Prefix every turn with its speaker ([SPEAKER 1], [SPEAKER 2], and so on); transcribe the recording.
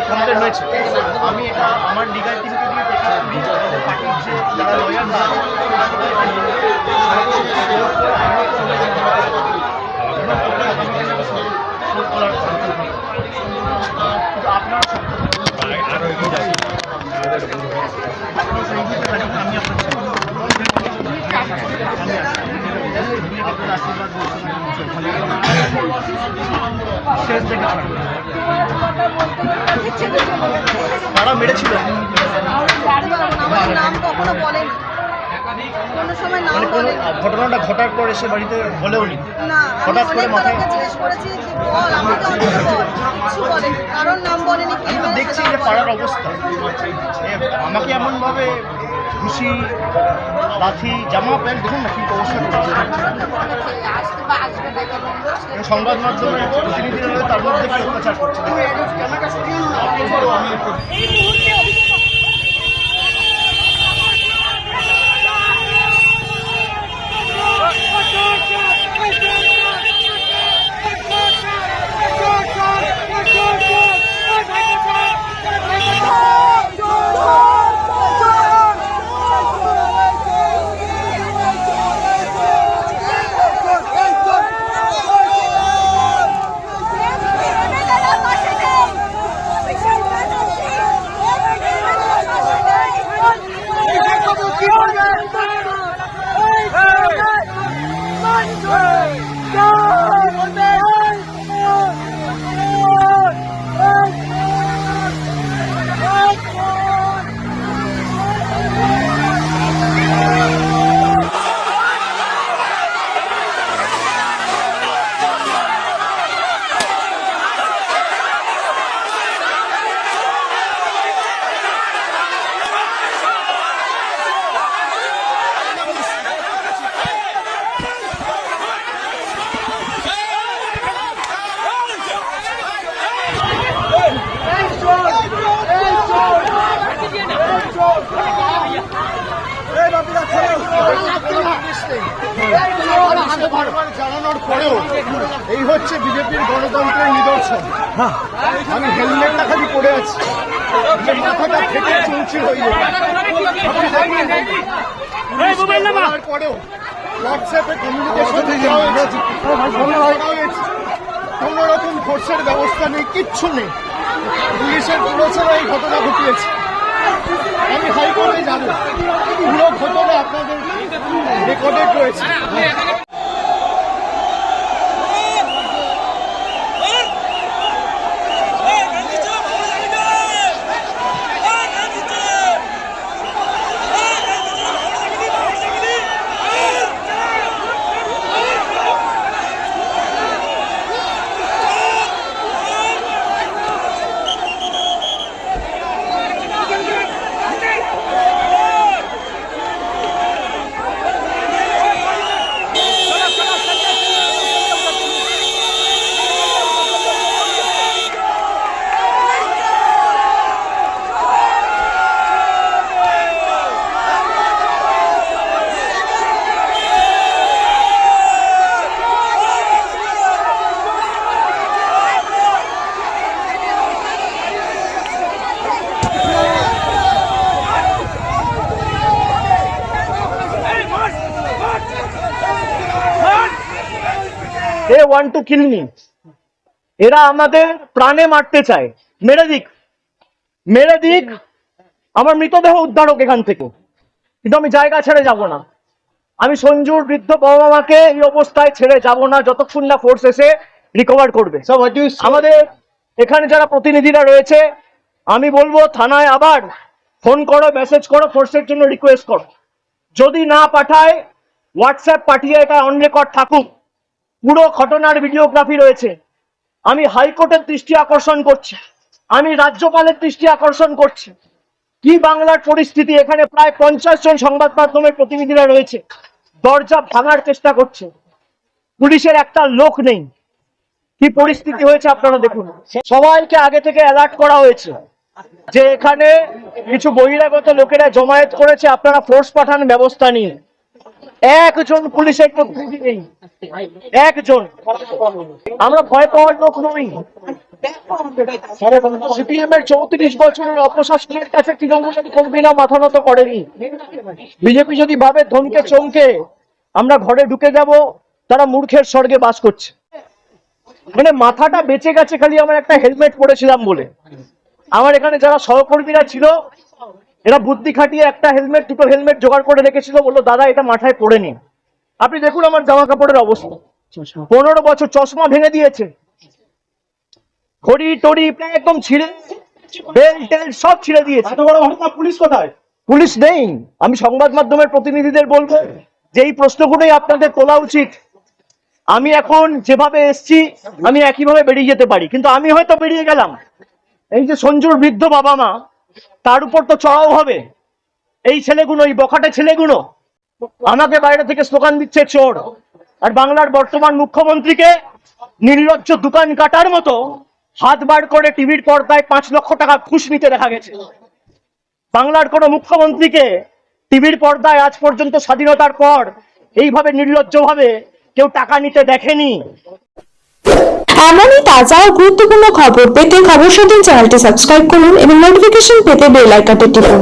[SPEAKER 1] Complain হয়েছে। আমি এটা আমার লিগাল টিমকে দিয়ে দেখে আমাদের পার্টির যে যারা লয়ার না আপনার আমি আপনার আশীর্বাদ শেষ থেকে তারা মেরেছিল। ঘটনাটা ঘটার পর এসে বাড়িতে বলেও নি, হঠাৎ করে মাথায় আমি তো দেখছি যে পাড়ার অবস্থা। আমাকে এমন ভাবে খুশি লাঠি জামা প্যান্ট দেখুন না কি অবস্থা করছে। সংবাদ মাধ্যমে প্রতিনিধিরা হয়ে তার মধ্যে কি অত্যাচার করছে। জানানোর পরেও এই হচ্ছে বিজেপির গণতন্ত্রের নিদর্শন। আমি হেলমেটটা খালি পড়ে আছি, মাথাটা ফেটে চুলচি হয়ে যাওয়ার পরেও হোয়াটসঅ্যাপে কমিউনিকেশন কোন রকম ফোর্সের ব্যবস্থা নেই, কিচ্ছু নেই। পুলিশের প্ররোচনা এই ঘটনা ঘটিয়েছে। আমি হাইকোর্টে যাবো, পুরো ঘটনা আপনাদের রেকর্ডেড রয়েছে। They want to kill me. এরা আমাদের প্রাণে মারতে চায়। মেরে দিক, আমার মৃতদেহ উদ্ধার হোক এখান থেকে, কিন্তু আমি জায়গা ছেড়ে যাব না। আমি সঞ্জুর বৃদ্ধ বাবা মাকে এই অবস্থায় ছেড়ে যাব না যতক্ষণ না ফোর্স এসে রিকভার করবে। আমাদের এখানে যারা প্রতিনিধিরা রয়েছে, আমি বলবো থানায় আবার ফোন করো, মেসেজ করো, ফোর্সের জন্য রিকোয়েস্ট করো। যদি না পাঠায় হোয়াটসঅ্যাপ পাঠিয়ে এটা অন রেকর্ড থাকুক। পুরো ঘটনার ভিডিওগ্রাফি রয়েছে। আমি হাইকোর্টের দৃষ্টি আকর্ষণ করছি, আমি রাজ্যপালের দৃষ্টি আকর্ষণ করছি। কি বাংলার পরিস্থিতি, এখানে প্রায় 50 জন সংবাদ মাধ্যমের প্রতিনিধিরা রয়েছে, দরজা ভাঙার চেষ্টা করছে, পুলিশের একটা লোক নেই। কি পরিস্থিতি হয়েছে আপনারা দেখুন। সবাইকে আগে থেকে অ্যালার্ট করা হয়েছে যে এখানে কিছু বহিরাগত লোকেরা জমায়েত করেছে, আপনারা ফোর্স পাঠান, ব্যবস্থা নিন। একজন পুলিশের প্রতিনিধি নেই, একজন। আমরা ভয় পাওয়ার লোক নই, সিপিএম এর 34 বছরের অপশাসনের কাছে তৃণমূলের কর্মীরা মাথা নত করেনি। বিজেপি যদি ভাবে ধমকে চমকে আমরা ঘরে ঢুকে যাব, তারা মূর্খের স্বর্গে বাস করছে। মানে মাথাটা বেঁচে গেছে খালি আমার একটা হেলমেট পরেছিলাম বলে। আমার এখানে যারা সহকর্মীরা ছিল এরা বুদ্ধি খাটিয়ে একটা হেলমেট দুটো হেলমেট জোগাড় করে রেখেছিল, বললো দাদা এটা মাথায় পরে নিন। আপনি দেখুন আমার জামা কাপড়ের অবস্থা, 15 বছর চশমা ভেঙে দিয়েছে, ঘড়ি টড়ি প্রায় একদম ছিঁড়ে, বেল টেল সব ছিঁড়ে দিয়েছে।
[SPEAKER 2] এত বড় ঘটনা, পুলিশ কোথায়?
[SPEAKER 1] পুলিশ নেই। আমি সংবাদ মাধ্যমের প্রতিনিধিদের বলবো যে এই প্রশ্নগুলোই আপনাদের তোলা উচিত। আমি এখন যেভাবে এসছি আমি একইভাবে বেরিয়ে যেতে পারি, কিন্তু আমি হয়তো বেরিয়ে গেলাম, এই যে সঞ্জুর বৃদ্ধ বাবা মা তার উপর তো চড়াও হবে। এই ছেলেগুলো, এই বখাটে ছেলেগুলো আমাকে বাইরে থেকে স্লোগান দিচ্ছে চোর, আর বাংলার বর্তমান মুখ্যমন্ত্রীকে নির্লজ্জ দোকান কাটার মতো হাত বার করে টিভির পর্দায় 5 লক্ষ টাকা ঘুষ নিতে দেখা গেছে। বাংলার কোন মুখ্যমন্ত্রীকে টিভির পর্দায় আজ পর্যন্ত স্বাধীনতার পর এইভাবে নির্লজ্জভাবে কেউ টাকা নিতে দেখেনি।
[SPEAKER 3] এমনই তাজা ও গুরুত্বপূর্ণ খবর পেতে খবর সাথে চ্যানেলটি সাবস্ক্রাইব করুন এবং নোটিফিকেশন পেতে বেল আইকনটি টিপুন।